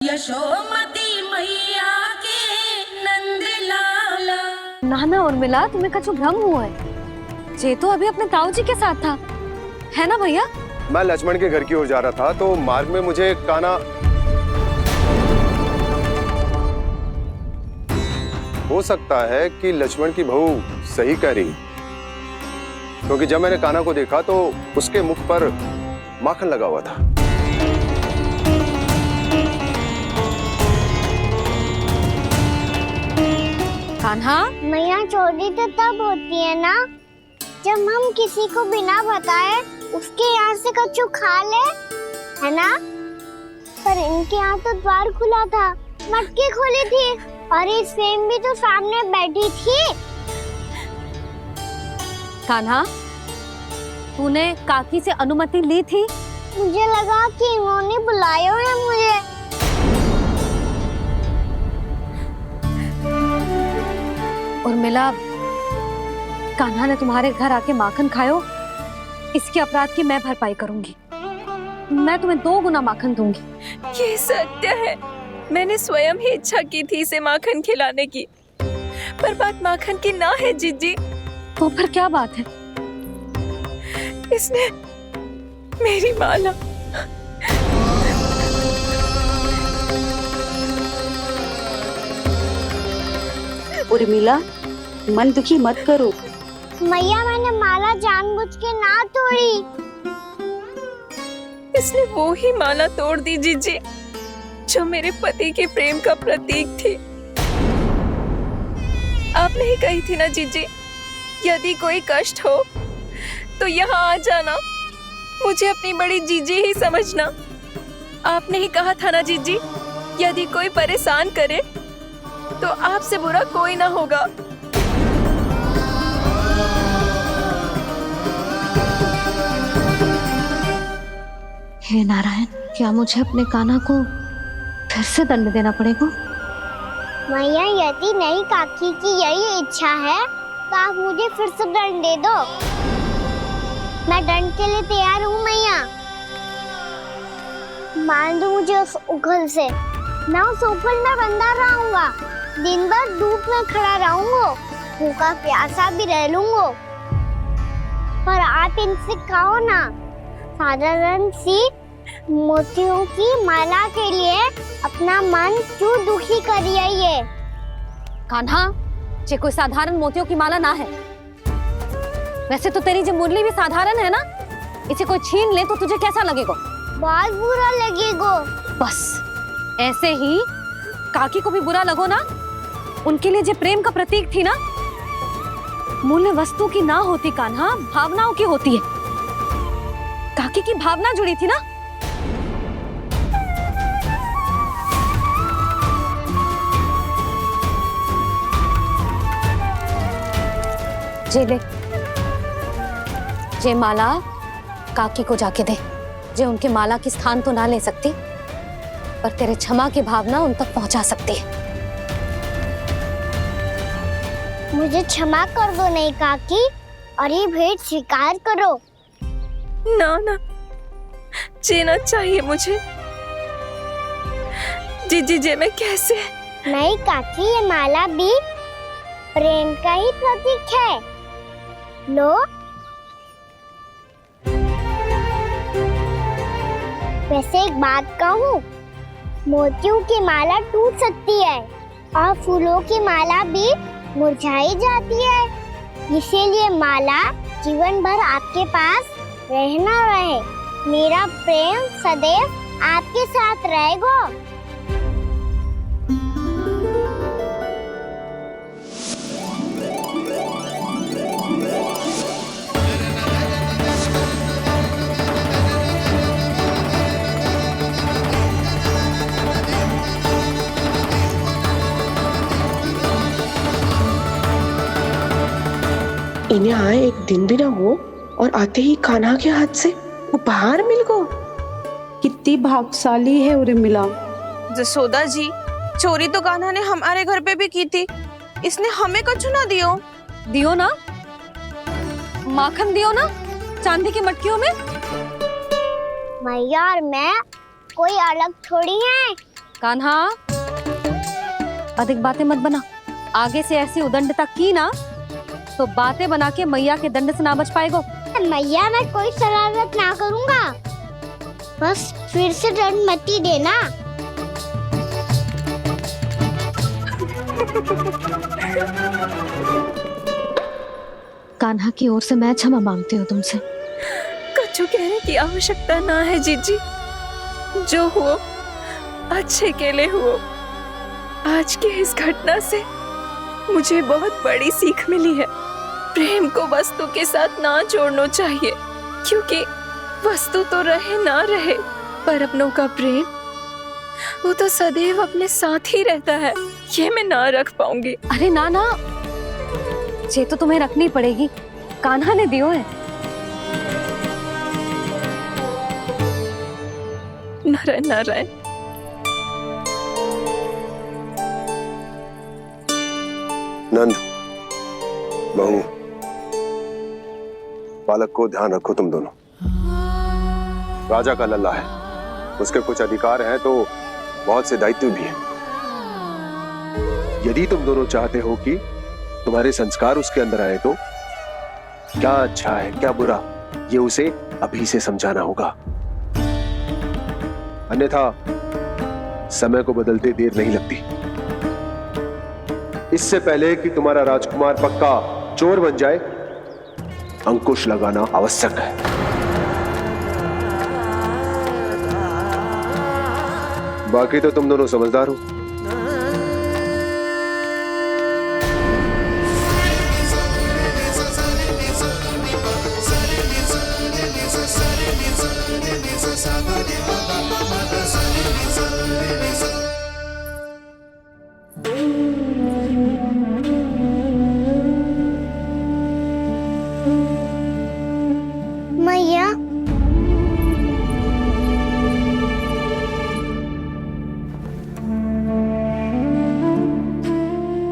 यशोमती मैया के नंद लाला। नाना उर्मिला, तुम्हें कछु भ्रम हुआ है। जे तो अभी अपने ताऊ जी के साथ था, है ना भैया? मैं लक्ष्मण के घर की ओर जा रहा था तो मार्ग में मुझे कान्हा। हो सकता है कि लक्ष्मण की बहू सही कह रही, क्योंकि जब मैंने कान्हा को देखा तो उसके मुख पर माखन लगा हुआ था। कान्हा, मैया चोरी तो तब होती है ना जब हम किसी को बिना बताए उसके यहाँ से कछु खा ले, है ना? पर इनके यहाँ तो द्वार खुला था, मटकी खोली थी और इस फेम भी तो सामने बैठी थी। कान्हा, तूने काकी से अनुमति ली थी? मुझे लगा कि इन्होंने बुलाया है मुझे। उर्मिला, कान्हा ने तुम्हारे घर आके माखन खायो, इसके अपराध की मैं भरपाई करूंगी। मैं तुम्हें 2 गुना माखन दूंगी। ये सत्य है, मैंने स्वयं ही इच्छा की थी इसे माखन खिलाने की, पर बात माखन की ना है जीजी। तो फिर क्या बात है? इसने मेरी माला। उर्मिला, मन दुखी मत करो। मैया, मैंने माला जानबूझ के ना तोड़ी। इसने वो ही माला तोड़ दी जीजी जो मेरे पति के प्रेम का प्रतीक थी। आपने ही कही थी ना जीजी, यदि कोई कष्ट हो तो यहाँ आ जाना, मुझे अपनी बड़ी जीजी ही समझना। आपने ही कहा था ना जीजी, यदि कोई परेशान करे तो आपसे बुरा कोई ना होगा। हे नारायण, क्या मुझे अपने कान्हा को फिर से दंड देना पड़ेगा? मैया, यदि नहीं काकी की यही इच्छा है तो आप मुझे फिर से दंड दे दो। मैं दंड के लिए तैयार हूँ मैया। मान दो मुझे उस उखल से, मैं उस उखल में बंधा रहूंगा, दिन भर धूप में खड़ा रहूंगा, भूखा प्यासा भी रह लूंगा। पर आप इनसे कहो ना, साधारण सी मोतियों की माला के लिए अपना मन क्यों दुखी करिए? कान्हा, ये कोई साधारण मोतियों की माला ना है। वैसे तो तेरी जो मुरली भी साधारण है ना, इसे कोई छीन ले तो तुझे कैसा लगेगा? बहुत बुरा लगेगा। बस ऐसे ही काकी को भी बुरा लगो ना। उनके लिए जो प्रेम का प्रतीक थी ना, मूल्य वस्तु की ना होती कान्हा, भावनाओं की होती है। काकी की भावना जुड़ी थी ना। जे ले, जे माला काकी को जाके दे। जे उनके माला की स्थान तो ना ले सकती, पर तेरे क्षमा की भावना उन तक पहुंचा सकती है। मुझे क्षमा कर दो नहीं काकी, और ये भेंट स्वीकार करो। ना ना, जीना चाहिए मुझे जीजी। जे मैं कैसे? नहीं काकी, ये माला भी प्रेम का ही प्रतीक है। लो। वैसे एक बात कहूँ, मोतियों की माला टूट सकती है और फूलों की माला भी मुरझाई जाती है। इसीलिए माला जीवन भर आपके पास रहना रहे। मेरा प्रेम सदैव आपके साथ रहेगा। इन्हें आए एक दिन भी ना हो और आते ही कान्हा के हाथ से उपहार मिल गो। कितनी भाग्यशाली है उर्मिला। जसोदा जी, चोरी तो कान्हा ने हमारे घर पे भी की थी, इसने हमें कछु ना दियो। दियो ना, माखन दियो ना, चांदी की मटकियों में। मैया और मैं कोई अलग थोड़ी हैं। कान्हा, अधिक बातें मत बना। आगे से ऐसी उदंडता की ना तो बातें बना के मैया के दंड से ना बच पाएगो। मैया मैं कोई शरारत ना करूंगा, बस फिर से दंड मत ही देना। कान्हा की ओर से मैं क्षमा मांगती हूँ तुमसे। कछु कहने की आवश्यकता ना है जीजी, जो हुआ अच्छे के लिए हुआ। आज की इस घटना से मुझे बहुत बड़ी सीख मिली है। प्रेम को वस्तु के साथ ना जोड़ना चाहिए, क्योंकि वस्तु तो रहे ना रहे, पर अपनों का प्रेम वो तो सदैव अपने साथ ही रहता है। ये मैं ना रख पाऊंगी। अरे ना ना, ये तो तुम्हें रखनी पड़ेगी, कान्हा ने दियो है। नारायण नारायण। नंद, बहू, बालक को ध्यान रखो तुम दोनों। राजा का लल्ला है, उसके कुछ अधिकार हैं तो बहुत से दायित्व भी हैं। यदि तुम दोनों चाहते हो कि तुम्हारे संस्कार उसके अंदर आए तो क्या अच्छा है क्या बुरा, ये उसे अभी से समझाना होगा। अन्यथा समय को बदलते देर नहीं लगती। इससे पहले कि तुम्हारा राजकुमार पक्का चोर बन जाए, अंकुश लगाना आवश्यक है। बाकी तो तुम दोनों समझदार हो। मैया,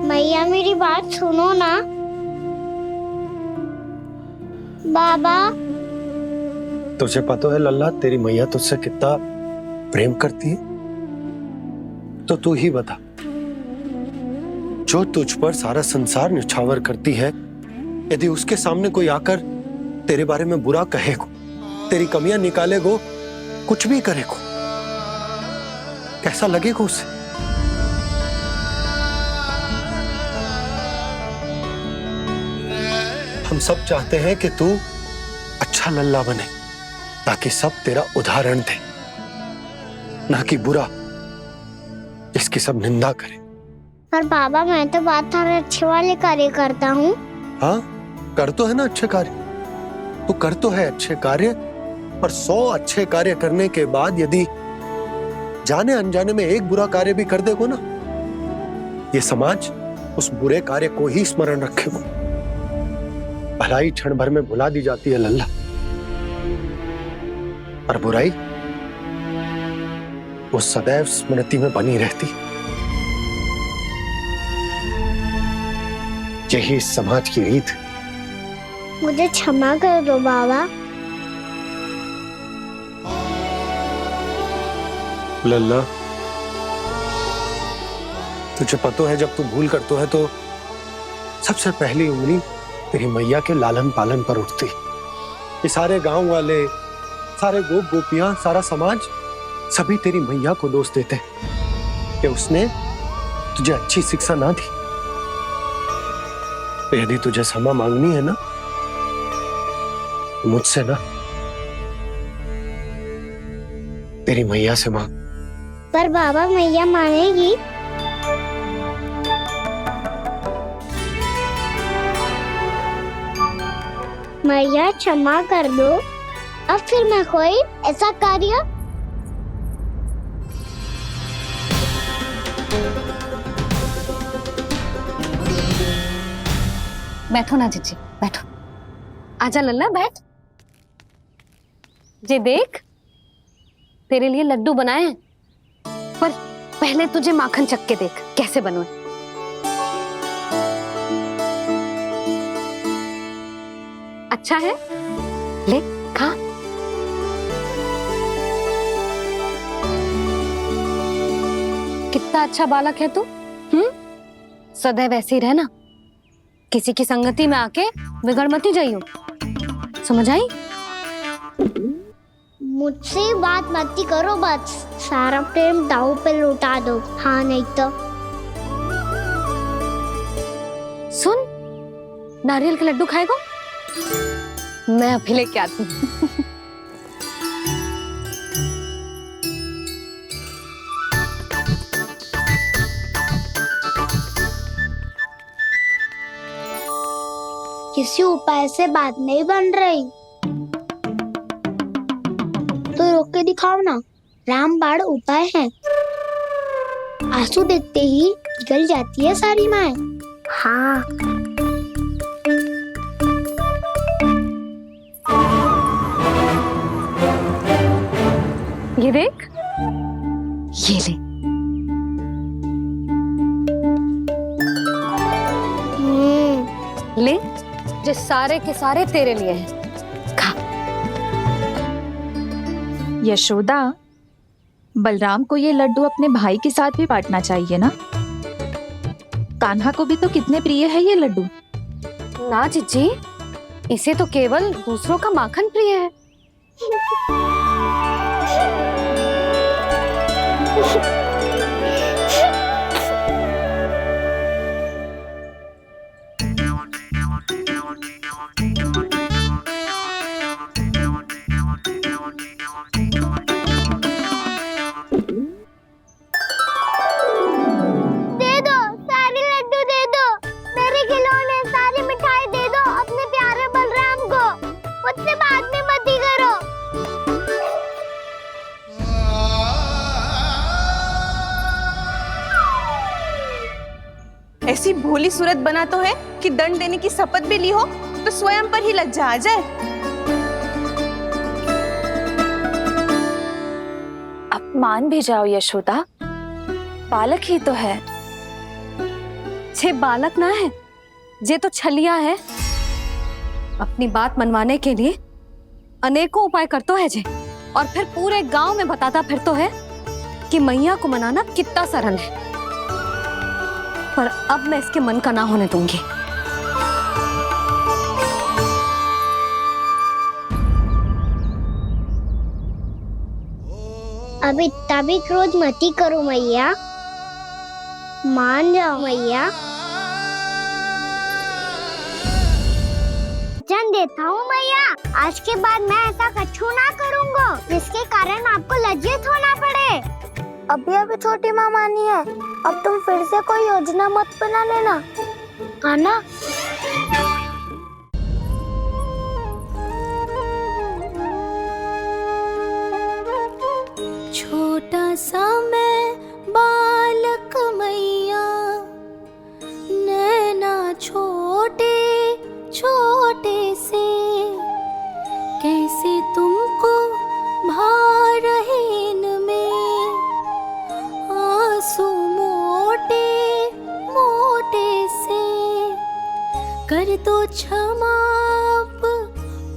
मैया मेरी बात सुनो ना। बाबा, तुझे पता है लल्ला, तेरी मैया तुझसे कितना प्रेम करती है? तो तू ही बता, जो तुझ पर सारा संसार न्यौछावर करती है, यदि उसके सामने कोई आकर तेरे बारे में बुरा कहेगो, तेरी कमियां निकालेगो, कुछ भी करेगो, कैसा लगेगा उसे? हम सब चाहते हैं कि तू अच्छा लल्ला बने, ताकि सब तेरा उदाहरण दे, ना कि बुरा जिसकी सब निंदा करे। पर बाबा मैं तो बात थारे अच्छे वाले कार्य करता हूँ। हाँ, कर तो है ना अच्छे कार्य, तू कर तो है अच्छे कार्य, पर 100 अच्छे कार्य करने के बाद यदि जाने अनजाने में एक बुरा कार्य भी कर देगो ना, ये समाज उस बुरे कार्य को ही स्मरण रखेगो। भलाई क्षण भर में भुला दी जाती है लल्ला, और बुराई वो सदैव स्मृति में बनी रहती। यही इस समाज की रीत। मुझे क्षमा कर दो बाबा। लल्ला, तुझे पता है जब तू भूल करतो है तो सबसे पहली उंगली तेरी मैया के लालन पालन पर उठती। ये सारे गांव वाले, सारे गोप गोपियां, सारा समाज सभी तेरी मैया को दोष देते कि उसने तुझे अच्छी शिक्षा ना दी। तो यदि तुझे क्षमा मांगनी है ना, मुझसे ना, तेरी मैया से मांग। पर बाबा मैया मानेगी? मैया क्षमा कर दो, अब फिर मैं कोई ऐसा कार्य। बैठो ना जीजी, बैठो। आजा लल्ला, बैठ। जे देख, तेरे लिए लड्डू बनाए हैं, पर पहले तुझे माखन चख के देख कैसे बने। अच्छा है, ले खा। कितना अच्छा बालक है तू। सदैव ऐसे ही रहना, किसी की संगति में आके बिगड़ मती जाइयो, समझ आई? मुझसे बात मत करो, बस सारा प्रेम दाव पे लौटा दो। हाँ नहीं तो सुन, नारियल के लड्डू खाएगा? मैं अभी लेके आती हूँ। किसी उपाय से बात नहीं बन रही तो रोक के दिखाओ ना। रामबाण उपाय है, आंसू देखते ही गल जाती है सारी माए। हाँ ये देख, ये ले। ले, जो सारे के सारे तेरे लिए हैं, खा। यशोदा, बलराम को ये लड्डू अपने भाई के साथ भी बांटना चाहिए ना। कान्हा को भी तो कितने प्रिय है ये लड्डू। ना जीजी, इसे तो केवल दूसरों का माखन प्रिय है। ऐसी भोली सूरत बना तो है कि दंड देने की शपथ भी ली हो तो स्वयं पर ही लज्जा आ जाए। अब मान भी जाओ यशोदा, बालक ही तो है। छे बालक ना है, ये तो छलिया है। अपनी बात मनवाने के लिए अनेकों उपाय करतो है जे, और फिर पूरे गांव में बताता फिरतो है कि मैया को मनाना कितना सरल है। पर अब मैं इसके मन का ना होने दूंगी। अब इतना भी क्रोध मती करो मैया, मान जाओ मैया। वचन देता हूँ मैया, आज के बाद मैं ऐसा कछु ना करूँगा जिसके कारण आपको लज्जित होना पड़े। अभी छोटी माँ मानी है, अब तुम फिर से कोई योजना मत बना लेना, कान्हा। छोटा सा मैं बालक मैया, नैना छोटे छोटे से, कैसे तुमको भारहीन में आंसू मोटे मोटे से, कर दो क्षमा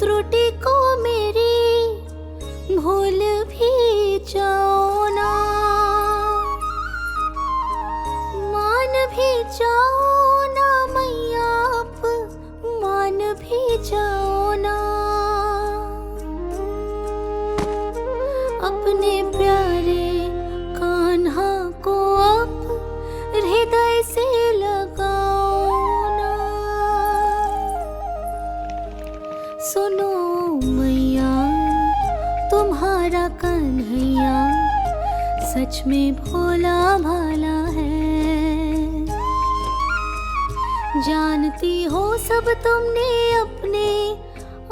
त्रुटि को मेरी, भूल भी जाओ ना, मान भी जाओ ना मैया, आप मान भी जाओ ना। अपने प्यारे कान्हा को अब हृदय से लगाओ ना। सुनो मैया, तुम्हारा कन्हैया सच में भोला भाला है। जानती हो सब तुमने अपने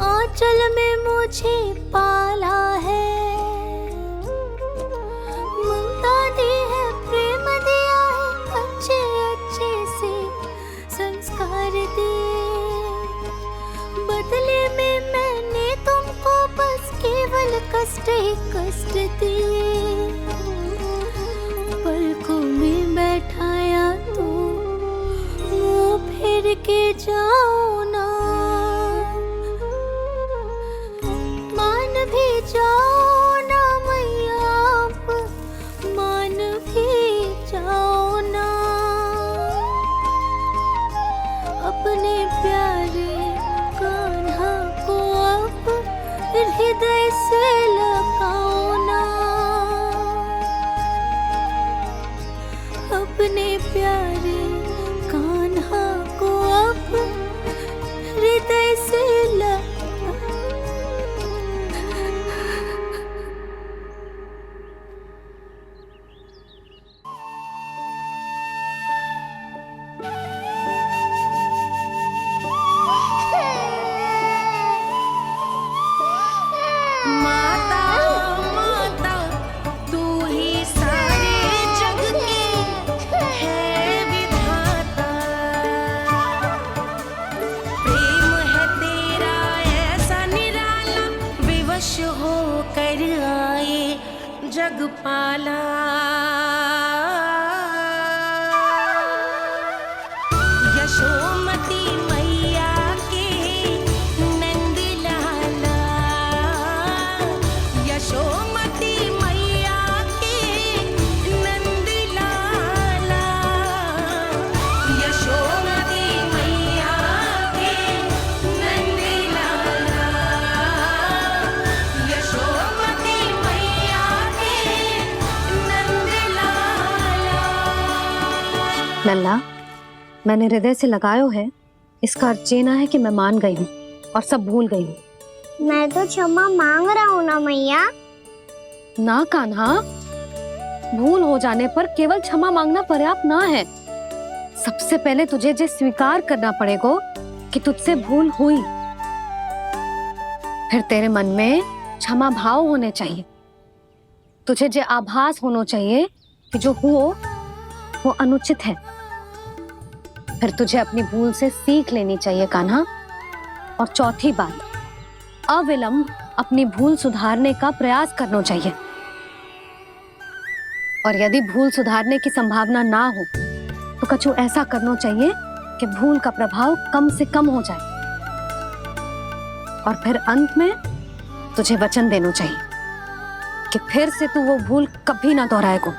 आंचल में मुझे पाला है। ममता दी है, प्रेम दिया है, अच्छे अच्छे से संस्कार दिए। बदले में मैंने तुमको बस केवल कष्ट ही कष्ट दिए। पलकों में बैठाया तो मुंह फेर के जाओ ना, मान भी जाओ अपने प्यारे कान्हा को अब हृदय से लगा। माता माता तू ही सारे जग की है विधाता। प्रेम है तेरा ऐसा निराला, विवश हो कर आए जग पाला। यशोमती मैया के नंद लाला, यशोमती मैया के नंद लाला, यशोमती मैया के नंद लाला, यशोमती मैया के नंद लाला। लल्ला, मैंने हृदय से लगायो है, इसका अर्थ ये ना है कि मैं मान गई हूँ और सब भूल गई हूँ। मैं तो क्षमा मांग रहा हूँ ना मैया। ना कान्हा, भूल हो जाने पर केवल क्षमा मांगना पर्याप्त ना है। सबसे पहले तुझे जे स्वीकार करना पड़ेगा कि तुझसे भूल हुई। फिर तेरे मन में क्षमा भाव होने चाहिए। तुझे जे आभास होना चाहिए कि जो हुआ वो अनुचित है। फिर तुझे अपनी भूल से सीख लेनी चाहिए कान्हा। और चौथी बात, अविलंब अपनी भूल सुधारने का प्रयास करना चाहिए। और यदि भूल सुधारने की संभावना ना हो तो कछु ऐसा करना चाहिए कि भूल का प्रभाव कम से कम हो जाए। और फिर अंत में तुझे वचन देना चाहिए कि फिर से तू वो भूल कभी ना दोहराएगा।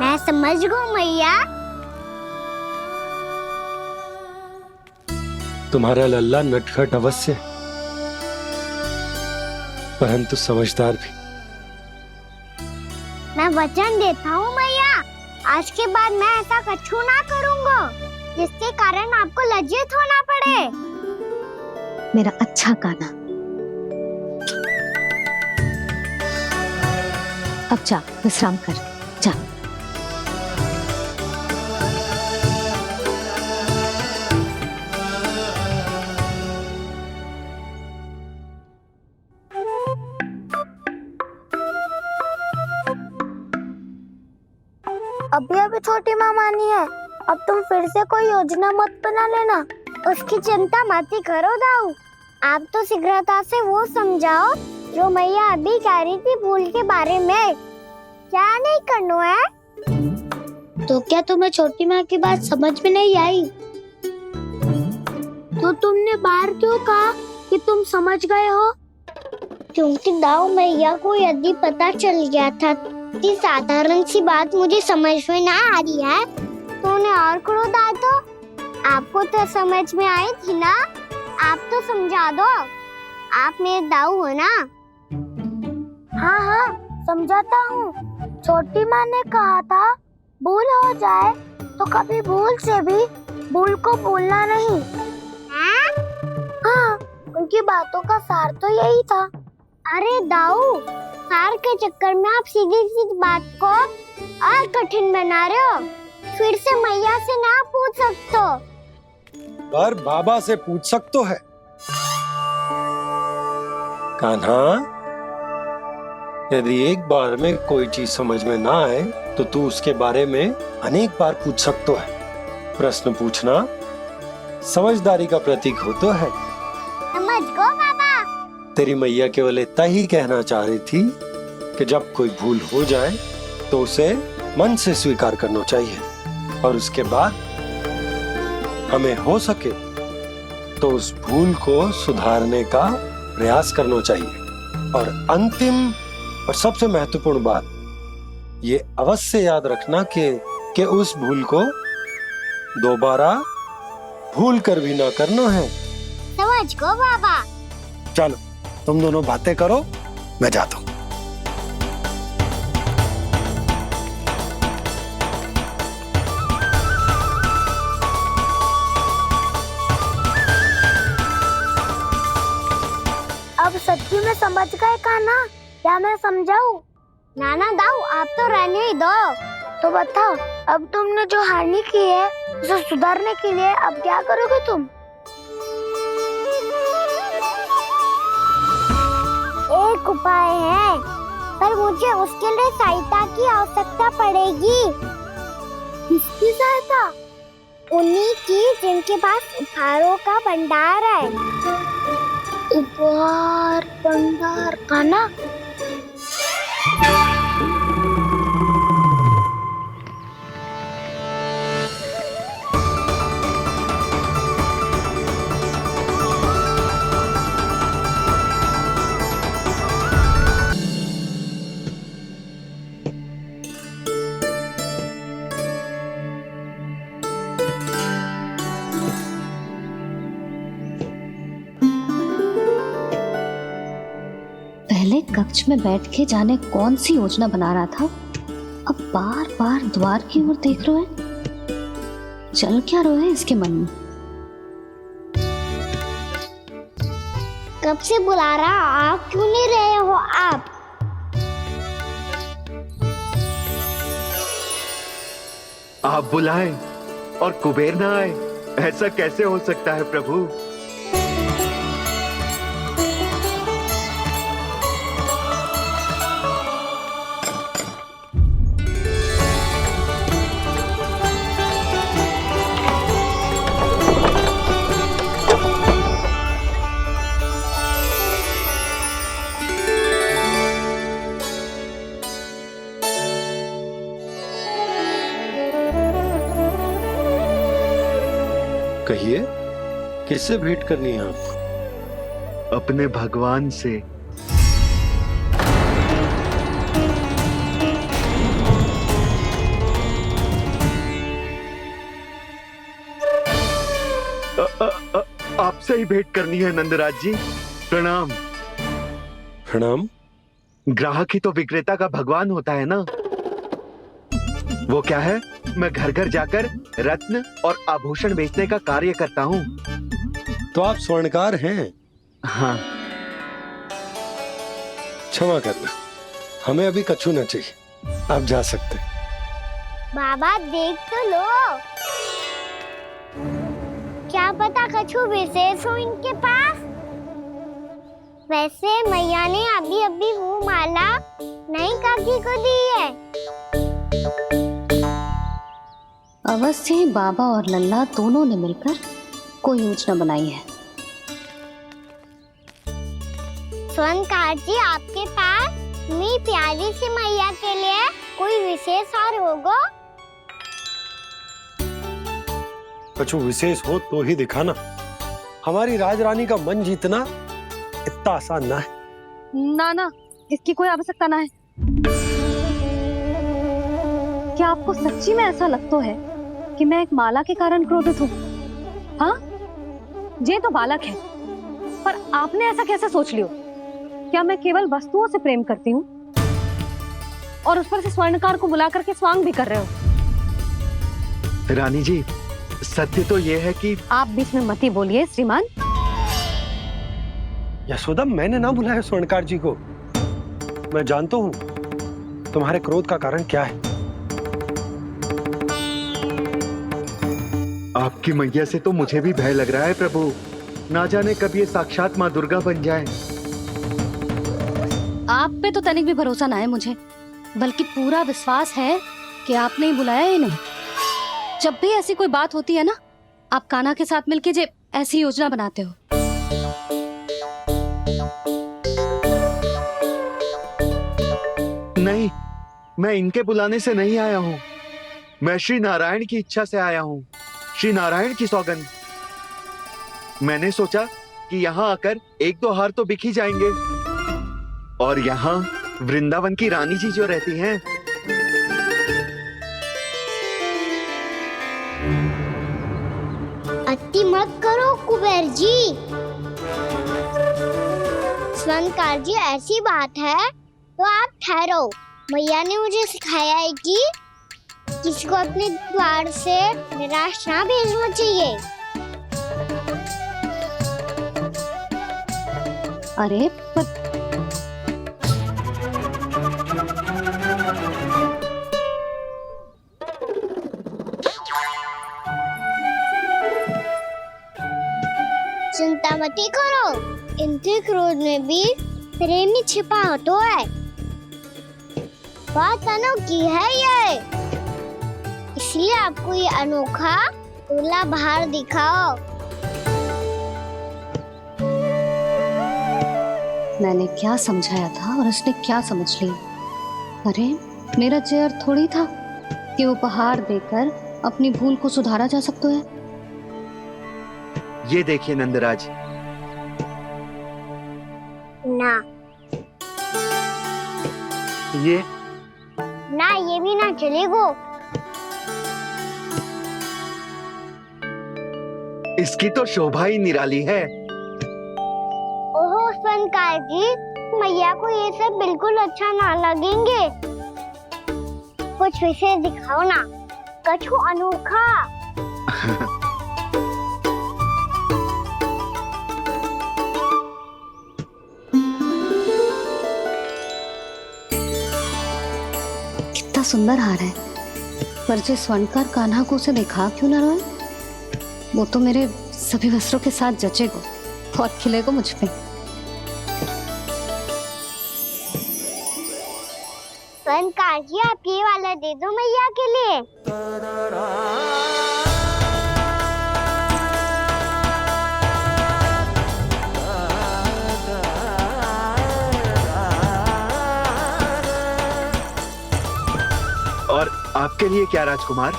मैं समझ गई मैया। तुम्हारा लल्ला नटखट अवश्य, परंतु समझदार भी। मैं वचन देता हूँ मैया, आज के बाद मैं ऐसा कछु ना करूँगा जिसके कारण आपको लज्जित होना पड़े। मेरा अच्छा कान्हा, अब जा विश्राम कर, जा। अभी अभी छोटी माँ मानी है, अब तुम फिर से कोई योजना मत बना लेना। उसकी चिंता मत ही करो दाऊ। आप तो शीघ्रता से वो समझाओ जो मैया अभी कह रही थी भूल के बारे में। क्या नहीं करना है? तो क्या तुम्हें छोटी माँ की बात समझ में नहीं आई? तो तुमने बाहर क्यों कहा कि तुम समझ गए हो? क्योंकि दाऊ मैया को यदि पता चल गया था इतनी साधारण सी बात मुझे समझ में ना आ रही है तो उन्हें और क्रोध आए तो? आपको तो समझ में आई थी ना, आप तो समझा दो। आप मेरे दाऊ हो ना। हाँ हाँ समझाता हूँ। छोटी माँ ने कहा था भूल हो जाए तो कभी भूल से भी भूल को भूलना नहीं। हाँ, उनकी बातों का सार तो यही था। अरे दाऊ, सार के चक्कर में आप सीधी सीधी बात को और कठिन बना रहे हो। फिर से मैया से ना पूछ सकते हो, पर बाबा से पूछ सकते है। कान्हा, यदि एक बार में कोई चीज समझ में ना आए तो तू उसके बारे में अनेक बार पूछ सकते है। प्रश्न पूछना समझदारी का प्रतीक होता है। समझ गो बाबा। तेरी मैया केवल इतना ही कहना चाह रही थी कि जब कोई भूल हो जाए तो उसे मन से स्वीकार करना चाहिए और उसके बाद हमें हो सके तो उस भूल को सुधारने का प्रयास करना चाहिए। और अंतिम और सबसे महत्वपूर्ण बात ये अवश्य याद रखना कि उस भूल को दोबारा भूल कर भी ना करना है। समझ गो बाबा। चलो तुम दोनों बातें करो, मैं जाता हूँ। समझ गए कान्हा, क्या मैं समझाऊं? नाना दाऊ, आप तो रहने ही दो। तो बताओ, अब तुमने जो हानि की है उसे सुधारने के लिए अब क्या करोगे तुम? एक उपाय है, पर मुझे उसके लिए सहायता की आवश्यकता पड़ेगी। किसकी सहायता? उन्हीं की जिनके पास उपहारों का भंडार है। उपहार भंडार का ना? पहले कक्ष में बैठ के जाने कौन सी योजना बना रहा था, अब बार बार द्वार की ओर देख रहे हैं। चल क्या रहे हैं इसके मन में? कब से बुला रहा, आप क्यों नहीं रहे हो आप? आप बुलाएं और कुबेर ना आए, ऐसा कैसे हो सकता है प्रभु? कहिए, किससे भेंट करनी है आपको? अपने भगवान से। आपसे ही भेंट करनी है नंदराज जी। प्रणाम। प्रणाम। ग्राहक ही तो विक्रेता का भगवान होता है ना। वो क्या है, मैं घर घर जाकर रत्न और आभूषण बेचने का कार्य करता हूँ। तो आप स्वर्णकार हैं? हाँ। क्षमा करना, हमें अभी कछु न चाहिए, आप जा सकते हैं। बाबा देख तो लो, क्या पता कछु विशेष हो इनके पास। वैसे मैया ने अभी अभी वो माला नई काकी को दी है। अवश्य ही बाबा और लल्ला दोनों ने मिलकर कोई योजना बनाई है। स्वर्णकार जी, आपके पास मेरी प्यारी सी मैया के लिए कोई विशेष हार होगा? कछु विशेष हो तो ही दिखाना। हमारी राजरानी का मन जीतना इतना आसान ना है। ना, इसकी कोई आवश्यकता ना है। क्या आपको सच्ची में ऐसा लगता है कि मैं एक माला के कारण क्रोधित हूँ? हाँ, ये तो बालक है, पर आपने ऐसा कैसे सोच लियो? क्या मैं केवल वस्तुओं से प्रेम करती हूँ और उस पर से स्वर्णकार को बुला करके स्वांग भी कर रहे हो? रानी जी, सत्य तो ये है कि आप बीच में मत ही बोलिए श्रीमान। यशोदा, मैंने ना बुलाया स्वर्णकार जी को। मैं जानता हूँ तुम्हारे क्रोध का कारण क्या है। आपकी मैया से तो मुझे भी भय लग रहा है प्रभु। ना जाने कब ये साक्षात माँ दुर्गा बन जाए। आप पे तो तनिक भी भरोसा ना है मुझे, बल्कि पूरा विश्वास है कि आपने ही बुलाया इन्हें। जब भी ऐसी कोई बात होती है ना, आप कान्हा के साथ मिलके जे ऐसी योजना बनाते हो। नहीं, मैं इनके बुलाने से नहीं आया हूँ। मैं श्री नारायण की इच्छा से आया हूँ, श्री नारायण की सौगंध। मैंने सोचा कि यहाँ आकर एक दो हार तो बिक ही जाएंगे। और यहाँ वृंदावन की रानी जी जो रहती हैं, अति मत करो कुबेर जी। स्वर्णकार जी, ऐसी बात है तो आप ठहरो। मैया ने मुझे सिखाया है कि किसी को अपने द्वार से निराश ना भेजना चाहिए। अरे पर चिंता मत करो, इनके क्रोध में भी प्रेम ही छिपा होता है। बात अनोखी है ये, इसलिए आपको ये अनोखा दूल्हा बाहर दिखाओ। मैंने क्या समझाया था और उसने क्या समझ लिया। अरे मेरा चेयर थोड़ी था कि उपहार देकर अपनी भूल को सुधारा जा सकता है। ये देखिए नंदराज, ना ये ना, ये भी ना चलेगो। इसकी तो शोभा ही निराली है। ओहो स्वनकार जी, मैया को ये सब बिल्कुल अच्छा ना लगेंगे। कुछ विशेष दिखाओ ना, कछु अनोखा। कितना सुंदर हार है, पर जो स्वर्णकार कान्हा को उसे दिखा क्यों ना रोए? वो तो मेरे सभी वस्त्रों के साथ जचेगा और खिलेगा मुझ पे। स्वनकार जी, आप ये वाला दे दो मैया के लिए। और आपके लिए क्या राजकुमार?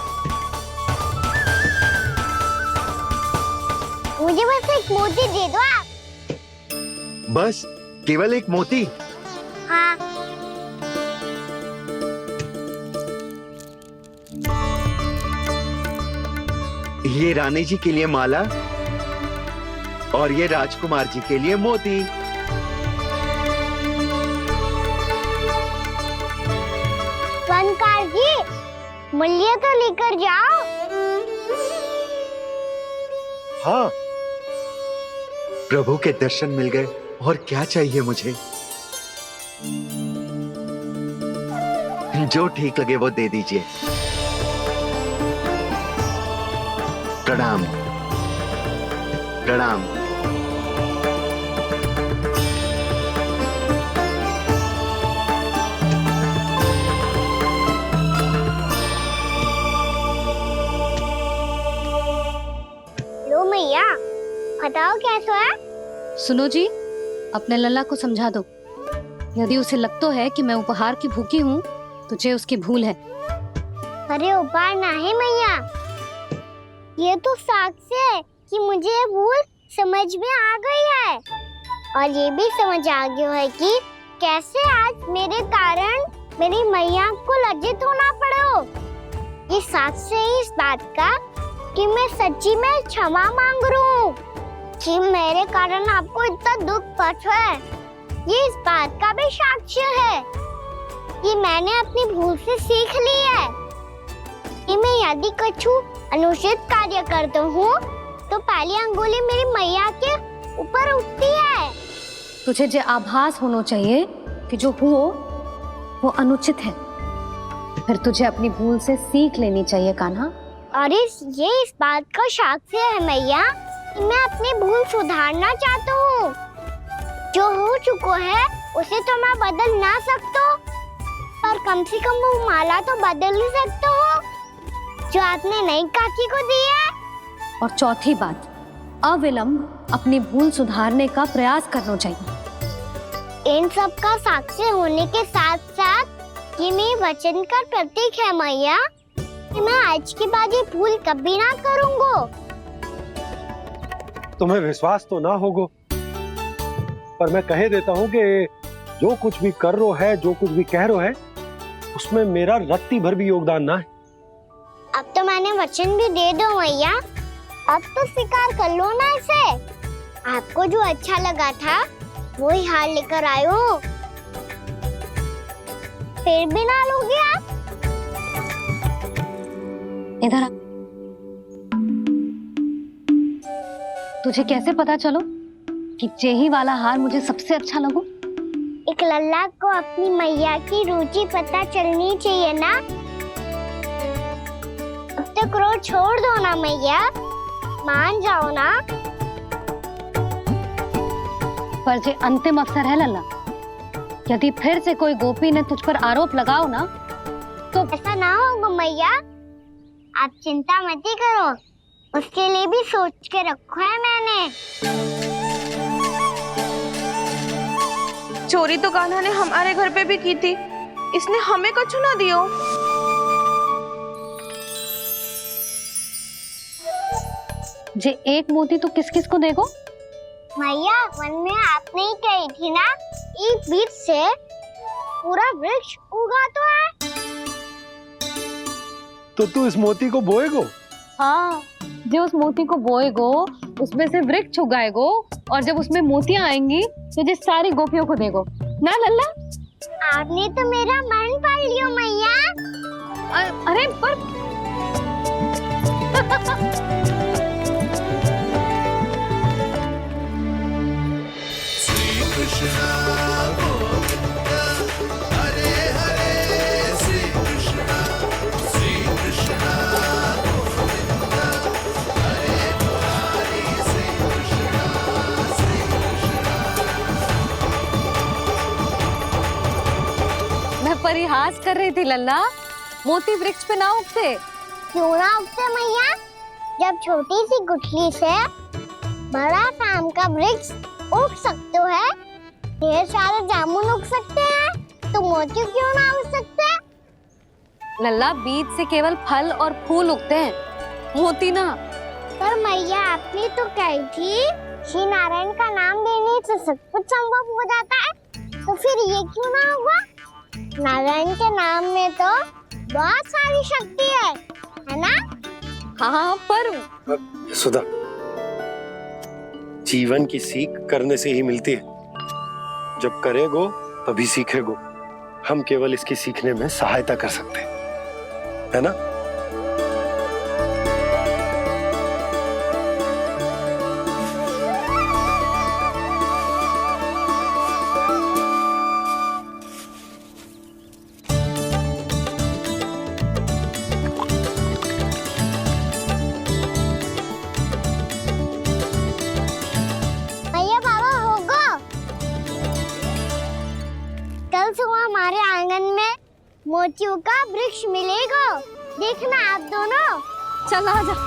मुझे बस एक मोती दे दो आप। बस केवल एक मोती? हाँ, ये रानी जी के लिए माला और ये राजकुमार जी के लिए मोती। स्वनकार जी, मूल्य तो लेकर जाओ। हाँ, प्रभु के दर्शन मिल गए, और क्या चाहिए मुझे? जो ठीक लगे वो दे दीजिए। प्रणाम प्रणाम। लो मैया, बताओ कैसा है? सुनो जी, अपने लल्ला को समझा दो। यदि उसे लगता है कि मैं उपहार की भूखी हूँ, तो ये उसकी भूल है। अरे उपहार ना है मैया, ये तो साक्ष्य है कि मुझे ये भूल समझ में आ गई है, और ये भी समझ आ गया है कि कैसे आज मेरे कारण मेरी मैया को लज्जित होना पड़ो। ये साक्ष्य है इस बात का कि मैं सच्ची में क्षमा मांग रहा हूँ कि मेरे कारण आपको इतना दुख पहुंचा है। ये इस बात का भी साक्ष्य है कि मैंने अपनी भूल से सीख ली है कि मैं यदि कुछ अनुचित कार्य करता हूँ तो पहली अंगुली मेरी मैया के ऊपर उठती है। तुझे जो आभास होना चाहिए कि जो हुआ वो अनुचित है, फिर तुझे अपनी भूल से सीख लेनी चाहिए कान्हा। और ये इस बात का साक्ष्य है मैया कि मैं अपनी भूल सुधारना चाहता हूँ। जो हो चुका है उसे तो मैं बदल ना सकता, पर कम से कम वो माला तो बदल ही सकता हूँ जो आपने नई काकी को दी है। और चौथी बात, अविलंब अपनी भूल सुधारने का प्रयास करना चाहिए। इन सब का साक्ष्य होने के साथ साथ ये मेरे वचन का प्रतीक है मैया कि मैं आज के बाद ये भूल कभी ना करूँगा। तुम्हें विश्वास तो ना होगो, पर मैं कह देता हूँ कि जो कुछ भी कर रो है, जो कुछ भी कह रो है, उसमें मेरा रत्ती भर भी योगदान ना है। अब तो मैंने वचन भी दे दो मैया, अब तो स्वीकार कर लो ना इसे। आपको जो अच्छा लगा था वही हार लेकर आयो, फिर भी ना लोगे आप? इधर आ। तुझे कैसे पता चलो कि जेही वाला हार मुझे सबसे अच्छा लगो? एक लल्ला को अपनी मैया की रुचि पता चलनी चाहिए ना। अब तो क्रोध छोड़ दो ना मैया, मान जाओ ना। पर जे अंतिम अवसर है लल्ला, यदि फिर से कोई गोपी ने तुझ पर आरोप लगाओ ना, तो ऐसा ना होगा मैया, आप चिंता मत ही करो, उसके लिए भी सोच के रखो है मैंने। चोरी तो कान्हा ने हमारे घर पे भी की थी, इसने हमें कछु ना दियो। जे एक मोती तो किस किस को देगो? मैया मन में आपने ही कही थी ना, एक बीज से पूरा वृक्ष उगा तो है। तो तू इस मोती को बोएगो? हाँ, जो उस मोती को बोएगो उसमें से वृक्ष उगाएगो, और जब उसमें मोतियां आएंगी तो जिस सारी गोपियों को देगो ना लल्ला। आपने तो मेरा मन पढ़ लियो मैया। अरे पर मैं परिहास कर रही थी लल्ला, मोती वृक्ष पे ना उगते। क्यों ना उगते मैया, जब छोटी सी गुठली से बड़ा आम का वृक्ष उग सकते है, ढेर सारे जामुन उग सकते हैं, तो मोती क्यों ना उग सकते? लल्ला, बीज से केवल फल और फूल उगते हैं, मोती ना। पर मैया आपने तो कही थी श्री नारायण का नाम लेने से सब कुछ संभव हो जाता है, तो फिर ये क्यों ना होगा? नारायण के नाम में तो बहुत सारी शक्ति है ना? हाँ, पर सुधा, जीवन की सीख करने से ही मिलती है। जब करेगो तभी सीखेगो। हम केवल इसकी सीखने में सहायता कर सकते हैं, है ना? भैया बाबा होगो, कल सुबह हमारे आंगन में मोतियों का वृक्ष मिलेगा, देखना आप दोनों। चल आ जा।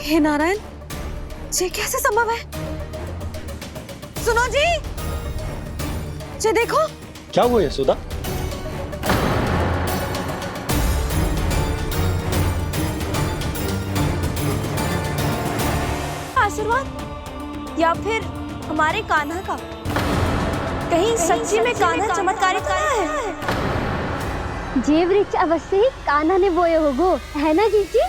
हे नारायण, ये कैसे संभव है? सुनो जी, ये देखो। क्या हुआ यशोदा? आशीर्वाद या फिर हमारे कान्हा का? कहीं सच्ची में कान्हा चमत्कारित करा है? जे वृक्ष अवश्य ही कान्हा ने बोए होगो, है ना जीजी?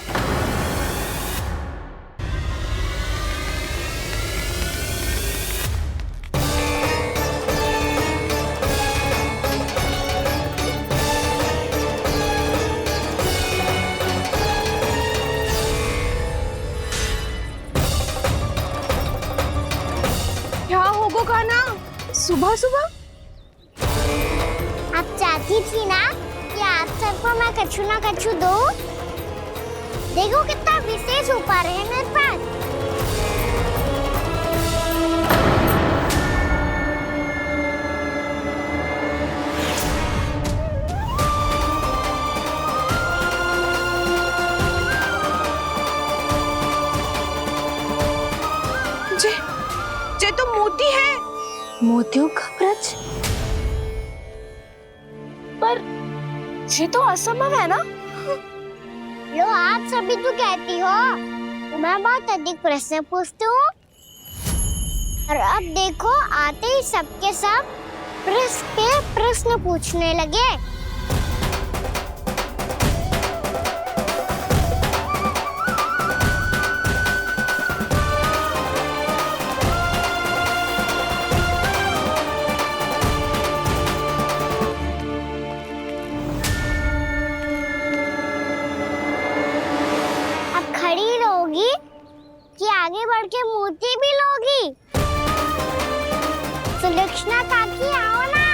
क्या होगो कान्हा सुबह सुबह? आप चाहती थी ना कि आप सबको मैं कछु ना कछु दूं? देखो कितना विशेष उपहार है मेरे पास। तो मोती है। मोतियों का ब्रज? पर ये तो असंभव है ना। लो आप सभी तो कहती हो, मैं बहुत अधिक प्रश्न पूछती हूँ, और अब देखो आते ही सबके सब प्रश्न पे प्रश्न पूछने लगे। अब खड़ी रहोगी कि आगे बढ़ के मोती भी लोगी? सुलक्षणा काकी आओ ना।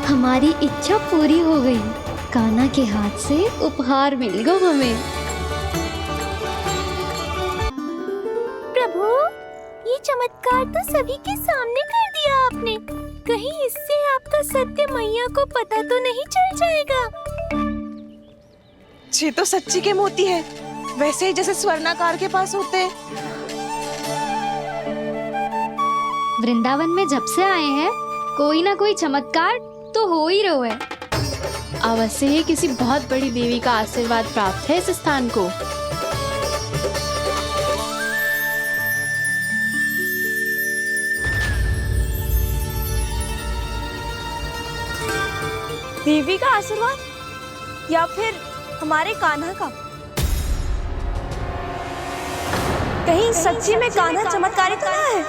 हमारी इच्छा पूरी हो गई। कान्हा के हाथ से उपहार मिल गया हमें। प्रभु, ये चमत्कार तो सभी के सामने कर दिया आपने। कहीं इससे आपका सत्य मैया को पता तो नहीं चल जाएगा? ये तो सच्ची के मोती है, वैसे ही जैसे स्वर्णाकार के पास होते हैं। वृंदावन में जब से आए हैं कोई ना कोई चमत्कार तो हो ही रहा है। अवश्य ही किसी बहुत बड़ी देवी का आशीर्वाद प्राप्त है इस स्थान को। देवी का आशीर्वाद या फिर हमारे कान्हा का? कहीं सच्ची में कान्हा चमत्कारी तो ना है?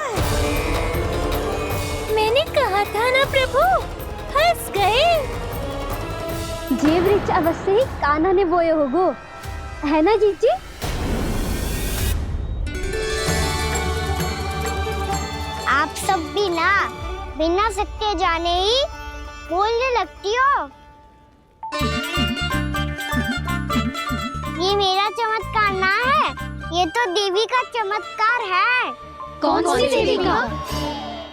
मैंने कहा था ना प्रभु, फंस गए। ये वृक्ष अवश्य ही कान्हा ने बोए होगो, है ना जीजी? आप सब भी ना बिना सत्य जाने ही बोलने लगती हो। ये मेरा चमत्कार ना है, ये तो देवी का चमत्कार है। कौन सी देवी का?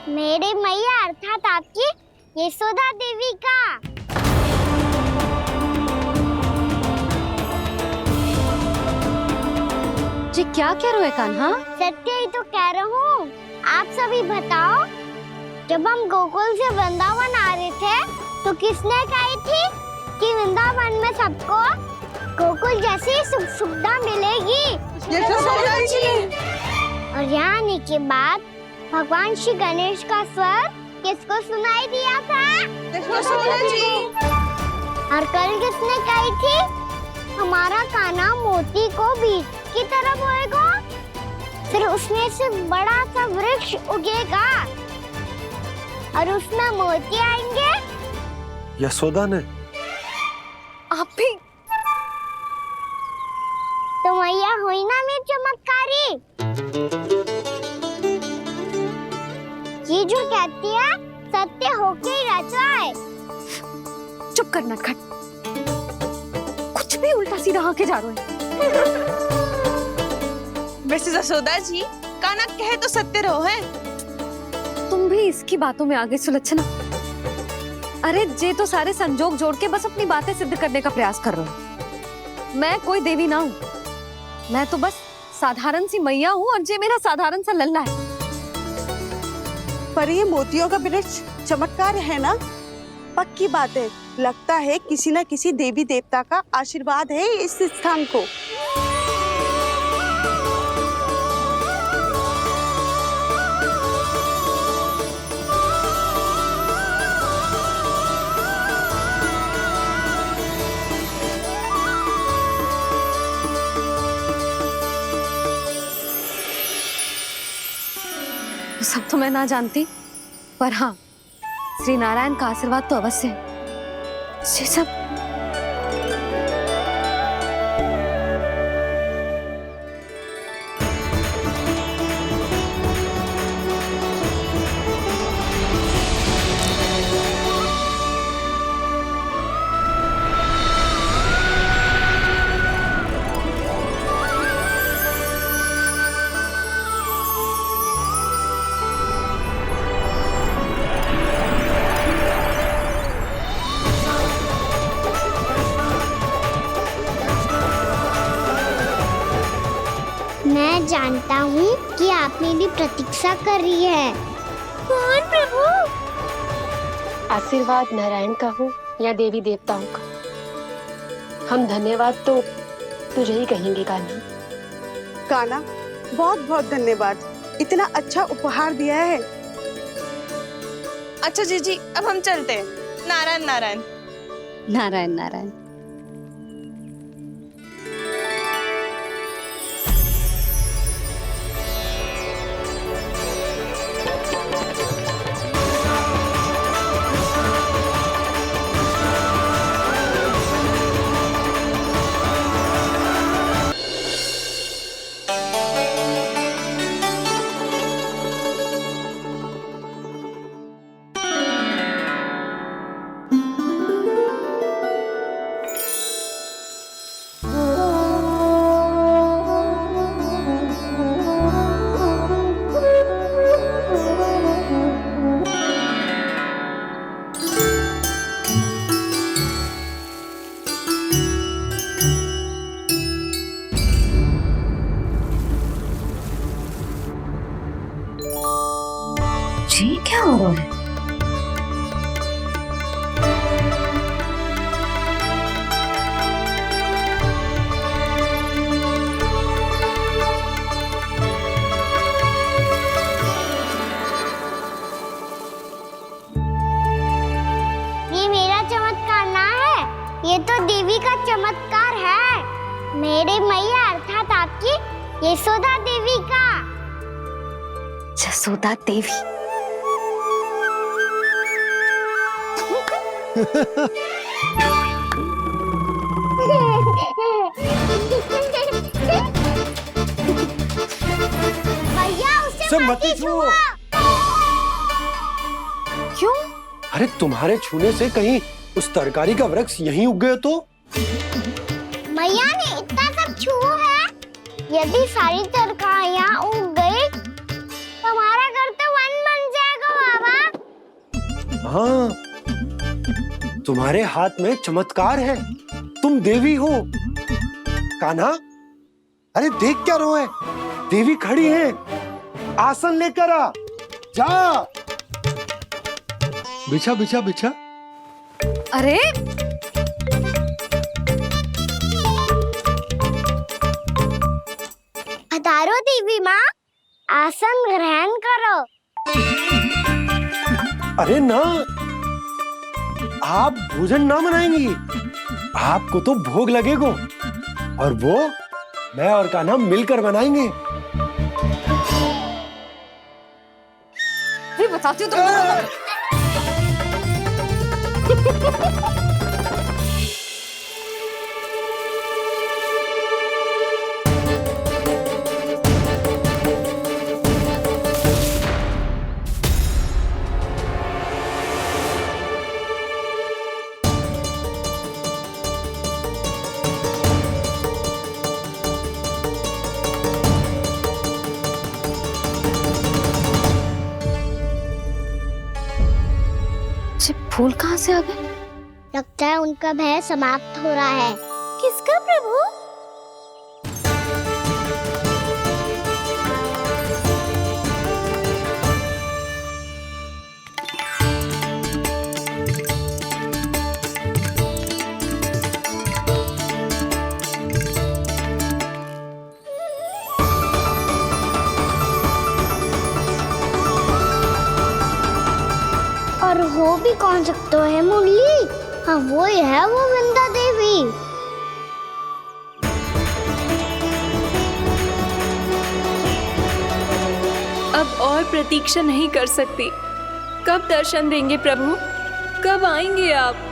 मेरे मैया अर्थात आपकी यशोदा देवी का। जी क्या कह रहे हो कान्हा? सत्य ही तो कह रहा हूँ। आप सभी बताओ, जब हम गोकुल से वृंदावन आ रहे थे तो किसने कही थी कि वृंदावन में सबको गोकुल जैसी सुख सुविधा मिलेगी? यशोदा जी। और यहाँ आने के बाद भगवान श्री गणेश का स्वर किसको सुनाई दिया था? यशोदा जी। और कल किसने कही थी हमारा कान्हा मोती को बीज की तरफ होएगा, फिर उसमें से बड़ा सा वृक्ष उगेगा और उसमें मोती आएंगे? यशोदा ने? आप भी? तो मैया हुई ना मेरी चमत्कारी। ये जो कहती है सत्य होके ही रहता है। चुप कर नटखट, कुछ भी उल्टा सीधा आके जा रहे हैं। वैसे यशोदा जी, कान्हा कहे तो सत्य रहो है। तुम भी इसकी बातों में आगे सुलक्षणा। अरे जे तो सारे संजोग जोड़ के बस अपनी बातें सिद्ध करने का प्रयास कर रहे हो। मैं कोई देवी ना हूँ, मैं तो बस साधारण सी मैया हूँ और जे मेरा साधारण सा लल्ला है। पर ये मोतियों का वृक्ष चमत्कार है ना? पक्की बात है, लगता है किसी न किसी देवी देवता का आशीर्वाद है इस स्थान को। ये सब तो मैं ना जानती, पर हाँ, श्री नारायण का आशीर्वाद तो अवश्य है। ये सब मैं जानता हूँ कि आप मेरी प्रतीक्षा कर रही है। कौन प्रभु? आशीर्वाद नारायण का हो या देवी देवताओं का, हम धन्यवाद तो तुझे ही कहेंगे कान्हा। कान्हा, बहुत बहुत धन्यवाद, इतना अच्छा उपहार दिया है। अच्छा जीजी, अब हम चलते हैं। नारायण नारायण। नारायण नारायण। जी क्या हो रहा है? ये मेरा चमत्कार ना है, ये तो देवी का चमत्कार है। मेरे मैया अर्थात आपकी यशोदा देवी का। जसोदा देवी। भैया उसे मत छुओ। क्यों? अरे तुम्हारे छूने से कहीं उस तरकारी का वृक्ष यहीं उग गए तो? मैया ने इतना सब छुआ है, यदि सारी तरकारियां उग गई तो हमारा घर तो वन बन जाएगा बाबा। हाँ, तुम्हारे हाथ में चमत्कार है, तुम देवी हो। कान्हा, अरे देख क्या रहो है, देवी खड़ी है, आसन लेकर आ, जा। बिछा बिछा बिछा। अरे पधारो देवी माँ, आसन ग्रहण करो। अरे ना, आप भोजन ना मनाएंगी, आपको तो भोग लगेगा, और वो मैं और कान्हा मिलकर बनाएंगे। भी बताती हूँ तुमको। फूल कहाँ से आ गए? लगता है उनका भय समाप्त हो रहा है। किसका प्रभु? और हो भी कौन सकता है मुरली? हाँ वो ही है, वो वृंदा देवी। अब और प्रतीक्षा नहीं कर सकती। कब दर्शन देंगे प्रभु? कब आएंगे आप?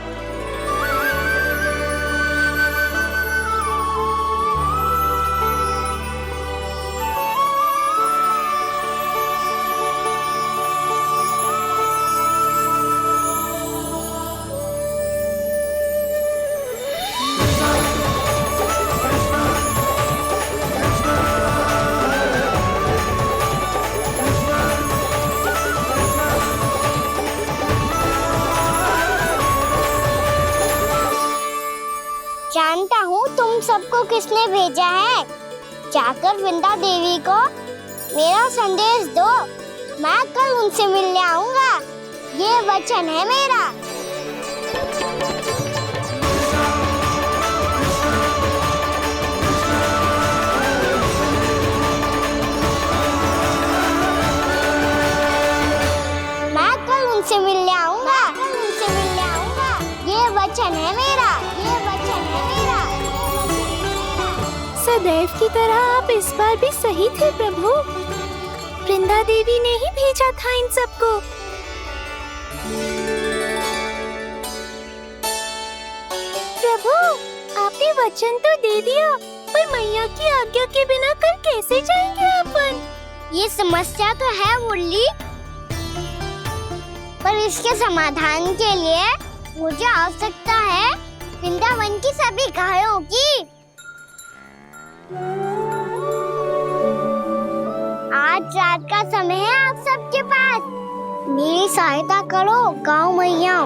जानता हूँ तुम सबको किसने भेजा है। जाकर वृंदा देवी को मेरा संदेश दो। मैं कल उनसे मिलने आऊंगा, ये वचन है मेरा। मैं कल उनसे मिलने आऊंगा, ये वचन है मेरा, ये वचन है मेरा। सदैव की तरह आप इस बार भी सही थे प्रभु। वृंदा देवी ने ही भेजा था इन सबको। प्रभु, आपने वचन तो दे दिया, पर मैया की आज्ञा के बिना कल कैसे जाएंगे अपन? ये समस्या तो है मुरली, पर इसके समाधान के लिए मुझे आवश्यकता है वृंदावन की सभी गायों की। आज रात का समय है आप सबके पास। मेरी सहायता करो गाँव मैया।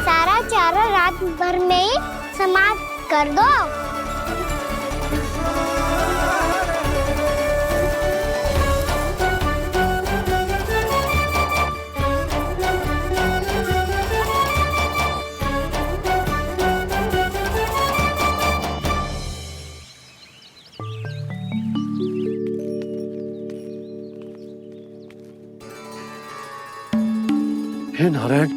सारा चारा रात भर में ही समाप्त कर दो। हे नारायण,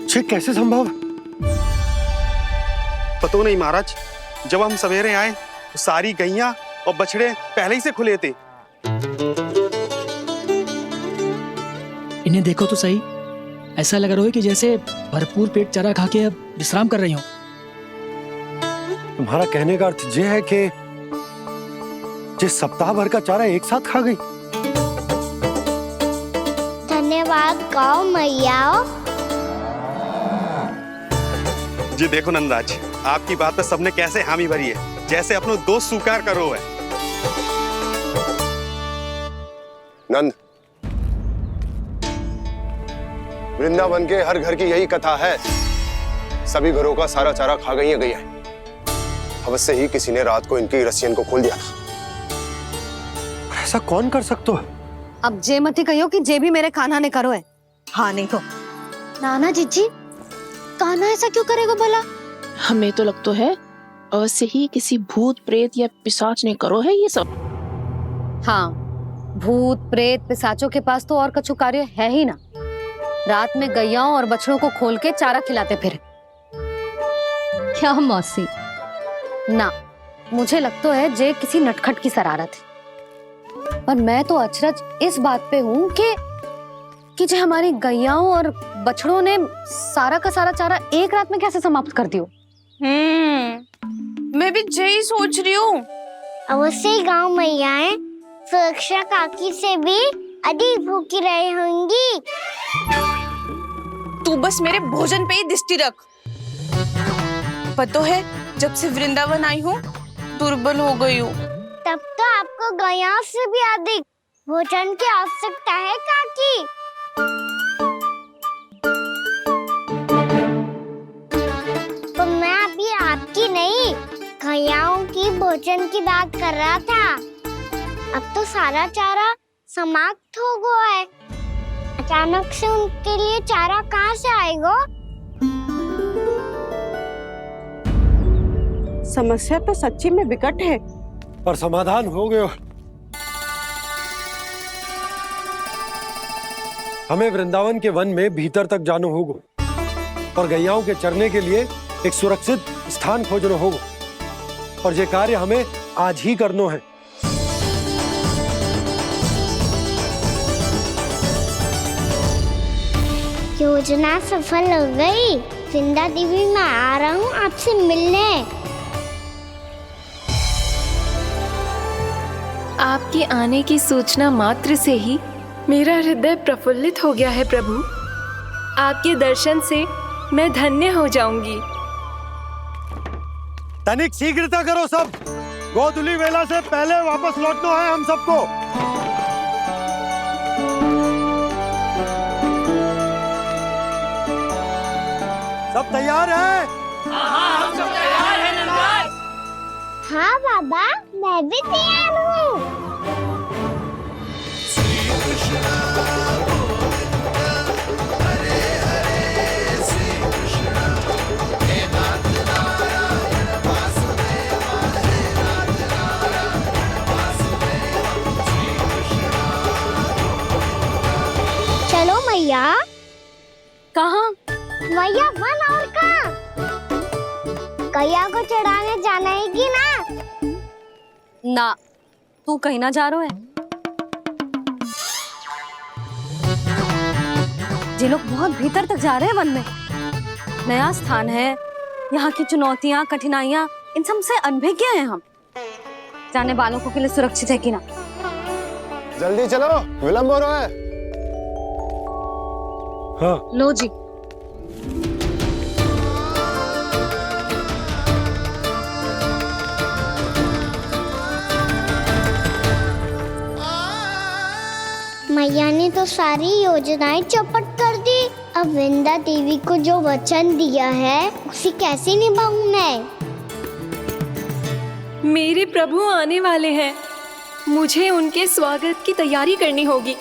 छे कैसे संभव? पता नहीं महाराज, जब हम सवेरे आए तो सारी गैया और बछड़े पहले ही से खुले थे। इन्हें देखो तो सही, ऐसा लग रहा है कि जैसे भरपूर पेट चारा खा के अब विश्राम कर रही हो। तुम्हारा कहने का अर्थ ये है कि जिस सप्ताह भर का चारा एक साथ खा गई। धन्यवाद गाँव मैया। जी देखो नंदराज, आपकी बात पे सबने कैसे हामी भरी है, जैसे अपनो दोस्त स्वीकार करो है। नंद, वृंदावन के हर घर की यही कथा है। सभी घरों का सारा चारा खा गई है। अवश्य ही किसी ने रात को इनकी रस्सियन को खोल दिया था। ऐसा कौन कर सकते हो? अब जे मत ही कहियो कि जे भी मेरे कान्हा ने करो है। हाँ नहीं तो नाना जीजी, कान्हा ऐसा क्यों करेगा भला? हमें तो लगता है अवश्य ही किसी भूत प्रेत या पिशाच ने करो है ये सब। हाँ, भूत प्रेत पिशाचों के पास तो और कछु कार्य है ही ना। रात में गैयाओं और बछड़ों को खोल के चारा खिलाते फिर। क्या मौसी? ना, मुझे लगता है जे किसी नटखट की शरारत है। पर मैं तो अचरज इस बात पे हूँ कि जो हमारी गैयाओं और बछड़ों ने सारा का सारा चारा एक रात में कैसे समाप्त कर दिया। मैं भी यही सोच रही हूँ। अवश्य ही गाँव मैयाएं सुरक्षा काकी से भी अधिक भूखी रही होंगी। तू बस मेरे भोजन पे ही दृष्टि रख। पता है, जब से वृंदावन आई हूँ दुर्बल हो गई हूँ। तब तो आपको गैया से भी अधिक भोजन की आवश्यकता है काकी। तो मैं अभी आपकी नहीं, गैयाओं की भोजन की बात कर रहा था। अब तो सारा चारा समाप्त हो गया है। अचानक से उनके लिए चारा कहाँ से आएगा? समस्या तो सच्ची में विकट है, पर समाधान हो गयो। हमें वृंदावन के वन में भीतर तक जाना होगा। और गैयाओं के चरने के लिए एक सुरक्षित स्थान खोजनो होगा, और ये कार्य हमें आज ही करनो है। योजना सफल हो गई। वृंदा देवी, मैं आ रहा हूँ आपसे मिलने। आपके आने की सूचना मात्र से ही मेरा हृदय प्रफुल्लित हो गया है प्रभु। आपके दर्शन से मैं धन्य हो जाऊंगी। तनिक शीघ्रता करो सब, गोधुली वेला से पहले वापस लौटना है हम सबको। सब तैयार है? हाँ, हम सब तैयार हैं नंदराज। हाँ बाबा, मैं भी तैयार हूँ। चलो मैया। कहाँ? मैया वन और कहाँ? गैया को चढ़ाने जाना है कि ना? ना, तू कहीं ना जा रहा है। ये लोग बहुत भीतर तक जा रहे हैं वन में। नया स्थान है, यहाँ की चुनौतियाँ, कठिनाइयाँ, इन सब से अनभिज्ञ हैं हम। जाने वालों के लिए सुरक्षित है कि ना? जल्दी चलो, विलंब हो रहा है। हाँ। लो जी। मैया ने तो सारी योजनाएं चौपट कर दी। अब वृंदा देवी को जो वचन दिया है उसे कैसे निभाऊं मैं? मेरे प्रभु आने वाले हैं, मुझे उनके स्वागत की तैयारी करनी होगी।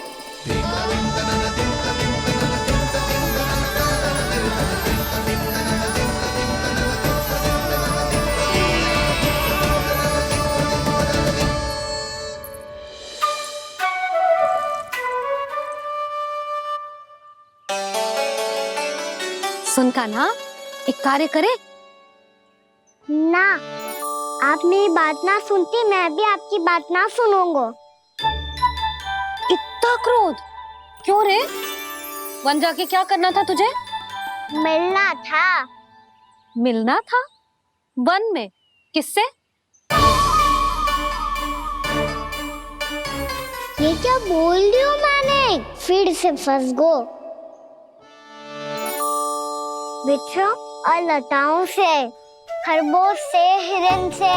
सुन कान्हा, एक कार्य करे ना, आप मेरी बात ना सुनती, मैं भी आपकी बात ना सुनूंगा। इतना क्रोध क्यों रे? वन जाके क्या करना था तुझे? मिलना था। मिलना था? वन में? किससे? ये क्या बोल रही हूँ मैंने? फिर से फंस गो। बिच्छू और लताओं से, खरगोश से, हिरन से,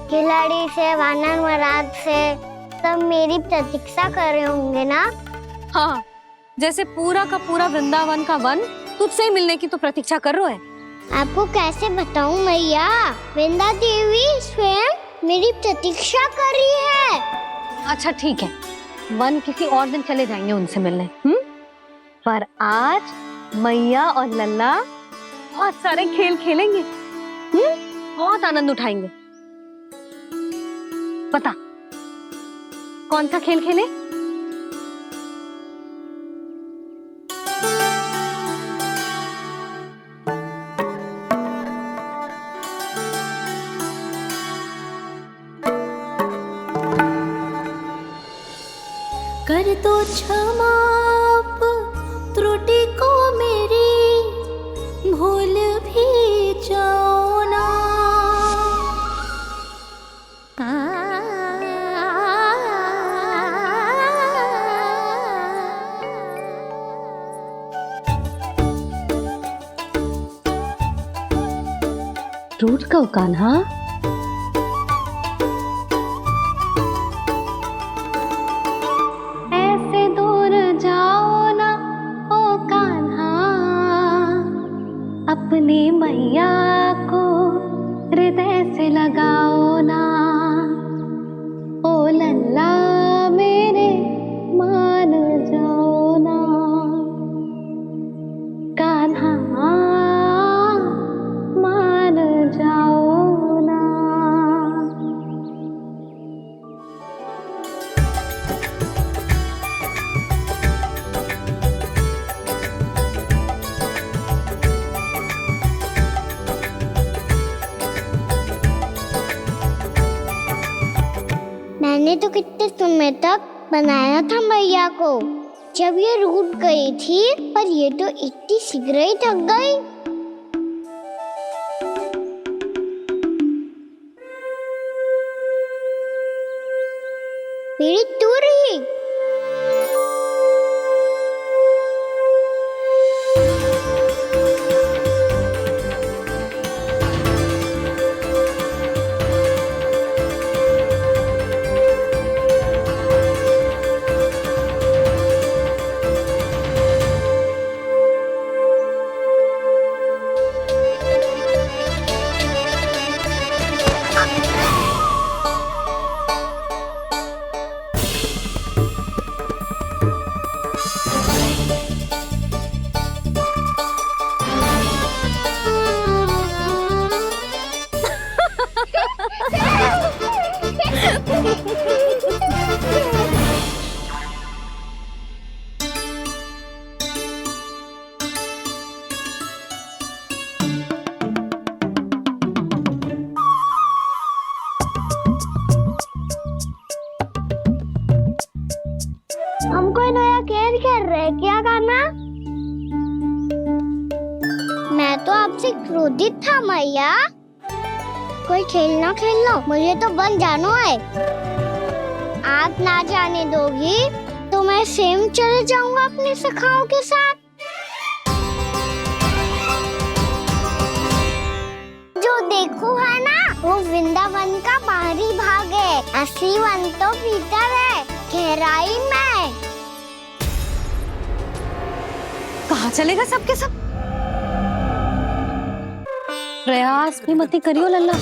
खिलाड़ी से, वानर महाराज से, सब मेरी प्रतीक्षा कर रहे होंगे ना? हाँ, जैसे पूरा का पूरा वृंदावन का वन तुझसे ही मिलने की तो प्रतीक्षा कर रहा है। आपको कैसे बताऊं मैया? वृंदा देवी स्वयं मेरी प्रतीक्षा कर रही है। अच्छा ठीक है, वन किसी और दिन चले जाएंगे उनसे मिलने। पर आज मैया और लल्ला बहुत सारे खेल खेलेंगे। बहुत आनंद उठाएंगे। बता, कौन सा खेल खेले? कर दो क्षमा त्रुटि को मेरी, भूल भी जाओ ना। टूट गओ कान्हा? ऐसे दूर जाओ ना ओ कान्हा, अपनी मैया को हृदय से लगाओ ना। ओ लल्ला मेरे मान जाओ ना, कान्हा मान जाओ ना। मैंने तो कितने समय तक बनाया था मैया को, जब ये रूठ गई थी, पर ये तो इतनी शीघ्र ही थक गई। मेरी तू रही। हम कोई नया खेल खेल रहे क्या करना? मैं तो आपसे क्रोधित था मैया। कोई खेलना खेल लो, मुझे तो बन जाना है। आप ना जाने दोगी तो मैं स्वयं चले जाऊंगा अपने सखाओं के साथ। जो देखो है ना, वो वृंदावन का बाहरी भाग है, असली वन तो भीतर है, गहराई में। कहाँ चलेगा सबके सब? प्रयास भी मत करियो लल्ला।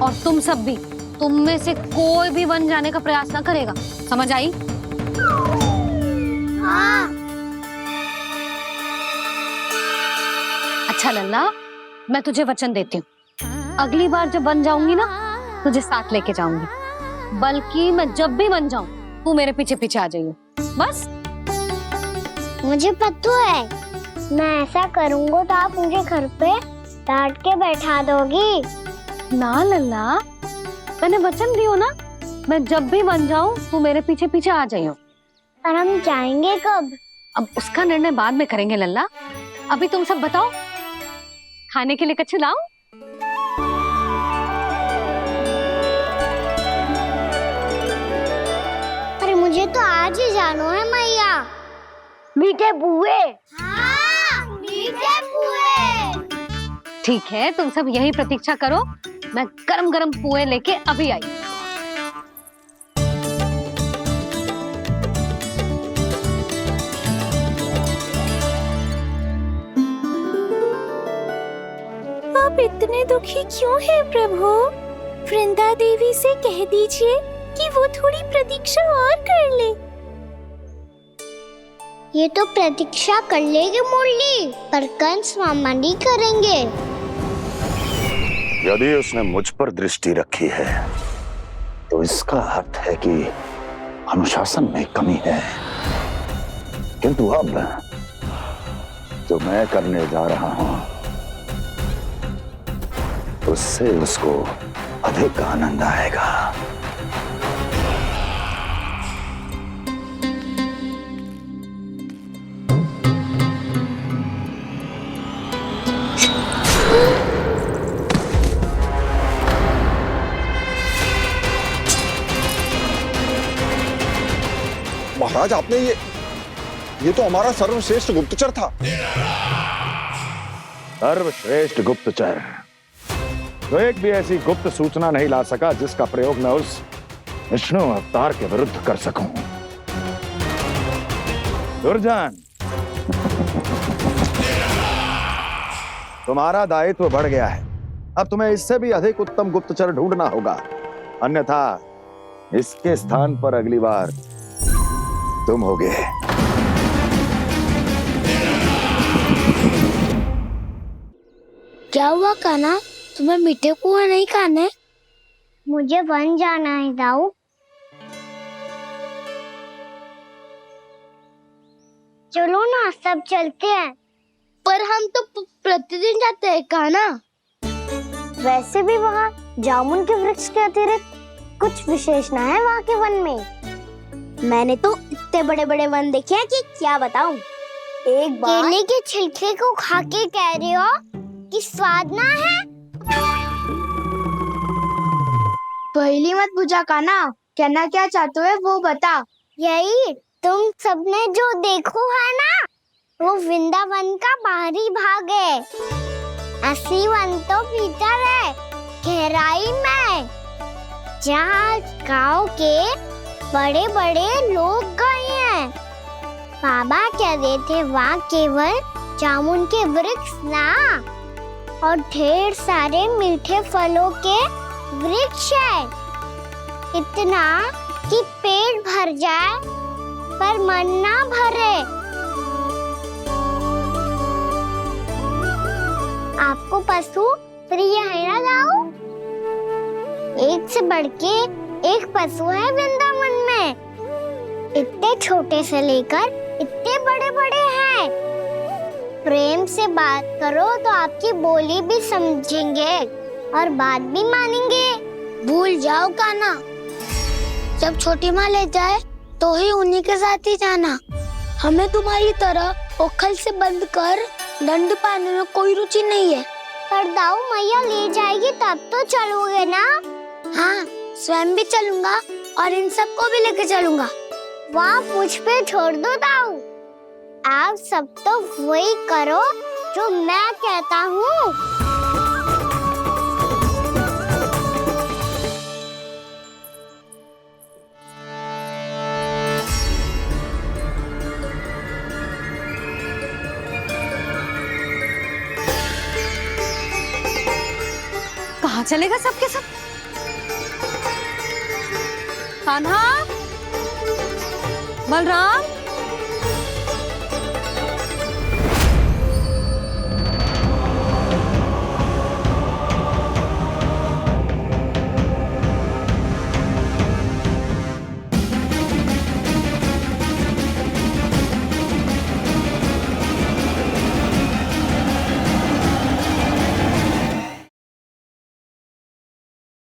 और तुम सब भी, तुम में से कोई भी वन जाने का प्रयास ना करेगा, समझ आई? हाँ। अच्छा लल्ला, मैं तुझे वचन देती हूँ, अगली बार जब बन जाऊंगी ना, तुझे साथ लेके जाऊंगी। बल्कि मैं जब भी बन जाऊं, तू मेरे पीछे पीछे आ जाइयो, बस। मुझे पता है, मैं ऐसा करूंगा तो आप मुझे घर पे डांट के बैठा दोगी। ना लल्ला, मैंने वचन दियो ना, मैं जब भी बन जाऊं, तू मेरे पीछे पीछे आ जाइयो। पर हम जाएंगे कब? अब उसका निर्णय बाद में करेंगे लल्ला। अभी तुम सब बताओ, खाने के लिए कुछ लाऊं? अरे मुझे तो आज ही जाना है मैया। मीठे बुए। हाँ, मीठे बुए। ठीक है, तुम सब यही प्रतीक्षा करो, मैं गरम गरम पुए लेके अभी आई। आप इतने दुखी क्यों हैं प्रभु? वृंदा देवी से कह दीजिए कि वो थोड़ी प्रतीक्षा और कर ले। ये तो प्रतीक्षा कर लेगी मुरली, पर कंस मामा नहीं करेंगे। यदि उसने मुझ पर दृष्टि रखी है, तो इसका अर्थ है कि अनुशासन में कमी है। किंतु अब जो मैं करने जा रहा हूं, उससे उसको अधिक आनंद आएगा। महाराज, आपने ये तो हमारा सर्वश्रेष्ठ गुप्तचर था। सर्वश्रेष्ठ गुप्तचर, तो एक भी ऐसी गुप्त सूचना नहीं ला सका जिसका प्रयोग मैं उस विष्णु अवतार के विरुद्ध कर सकूं। दुर्जन, तुम्हारा दायित्व बढ़ गया है। अब तुम्हें इससे भी अधिक उत्तम गुप्तचर ढूंढना होगा, अन्यथा इसके स्थान पर अगली बार तुम होगे। क्या हुआ कान्हा, तुम्हें मीठे कुआं नहीं खाने? मुझे वन जाना है दाऊ। चलो ना, सब चलते हैं। पर हम तो प्रतिदिन जाते हैं कान्हा। वैसे भी वहाँ जामुन के वृक्ष के अतिरिक्त कुछ विशेष ना है वहाँ के वन में। मैंने तो इतने बड़े बड़े वन देखे हैं कि क्या बताऊं। एक बार केले के छिलके को खा के कह रहे हो कि स्वाद ना है? पहली मत पूछा कान्हा, कहना क्या चाहते हो वो बता। यही तुम सबने जो देखो है ना, वो वृंदावन का बाहरी भाग है। असली वन तो भीतर है, गहराई में, जहाँ गांव के बड़े बड़े लोग गए हैं। बाबा कह रहे थे वहाँ केवल जामुन के वृक्ष ना, और ढेर सारे मीठे फलों के वृक्ष है। इतना कि पेट भर जाए पर मन ना भरे। आपको पशु प्रिय है ना गाँव? एक से बढ़ के एक पशु है वृंदावन में। इतने छोटे से लेकर इतने बड़े बड़े हैं। प्रेम से बात करो तो आपकी बोली भी समझेंगे और बात भी मानेंगे। भूल जाओ कान्हा, जब छोटी माँ ले जाए तो ही उन्हीं के साथ ही जाना। हमें तुम्हारी तरह ओखल से बंद कर दंड पाने में कोई रुचि नहीं है। पर दाऊ मैया ले जाएगी तब तो चलोगे ना? हाँ, स्वयं भी चलूंगा और इन सबको भी लेके चलूंगा। वहाँ मुझ पे छोड़ दो दाऊ। आप सब तो वही करो जो मैं कहता हूँ। कहाँ चलेगा सबके सब? कान्हा, बलराम,